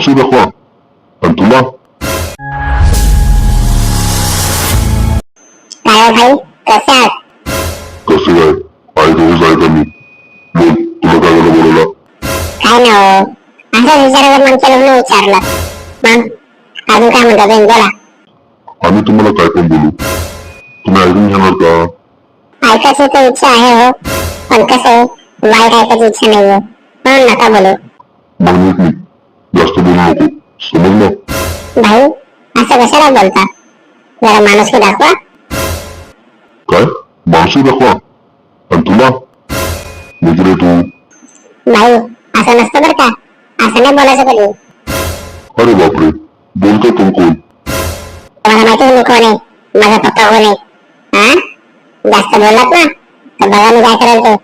माणूस दाखवा. आणि तुला काय भाई कसे आहात? कसे काय आहे रोज आहे का मी बोल तुला काय झालं बोलायला. काय ना हो असं विचारायला मन केलं म्हणून विचारलं. मग अजून काय म्हणता तुम्ही बोला. आम्ही तुम्हाला काय पण बोलू तुम्ही ऐकून घेणार का. ऐकायची तर इच्छा आहे हो पण कसं वाईट ऐकायची इच्छा नाही हो म्हणून नका बोलू. मग नीट जास्त बोलू नको समजलं. भाई असं कशाला बोलता जरा माणुसकी दाखवा. काय माणूस दाखवा. आणि तुला मित्र तू. भाई असं नसतं बरं का असं नाही बोलायचं कधी. अरे बापरे बोलतो तुम कोण. तुम्हाला माहिती मी कोण आहे माझा पप्पा कोण आहे हा जास्त बोललात ना तर बघा मी काय करेल ते.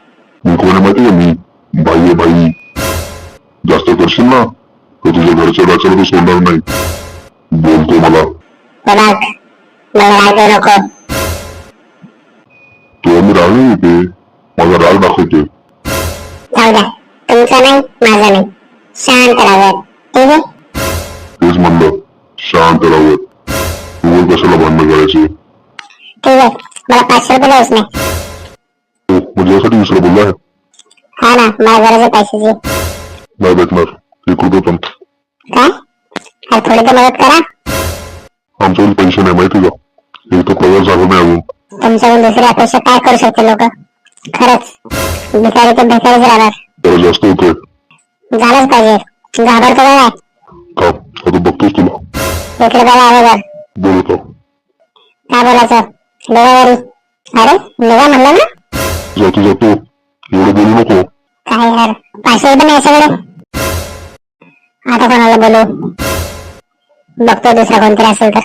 मी कोण आहे माहिती का मी बाई आहे बाई. जास्त करशील ना तर तुझ्या घरच्या राजाला तो सोडणार नाही. बोलतो मला बघ मला राग नको. तुला मी राग नाही येते माझा राग दाखवतोय. जाऊ द्या तुमचं नाही माझं नाही शांत राहावं ठीक आहे. तेच म्हणलं शांत राहत तू कशाला भांडणं करायचे. ठीक आहे मला 500 रुपये द्या उसने. हो म्हणजे यासाठी विसरा बोलला आहे. हा ना मला गरज आहे पैशाची. नाही भेटणार 1 रुपये पण. काय अरे थोडी तर मदत करा. आमच्याकडे पैसे नाही माहिती का एक तर पगार झाला नाही अजून. तुमच्याकडून दुसरी अपेक्षा काय करू शकते लोक. खरंच भिकारी तर भिकारीच राहणार. जरा जास्त होतोय. झालंच पाहिजे घाबरतो काय. का आता बघतोस तुला. इकडे बघा अगोदर बोलतो काय बोलायचं निघावरी. अरे निघा म्हणलं ना. जातो जातो एवढं बोलू नको. काय यार 500 रुपये नाही सगळे. आता कोणाला बोलू बघतो दुसरा कोणतरी असेल तर.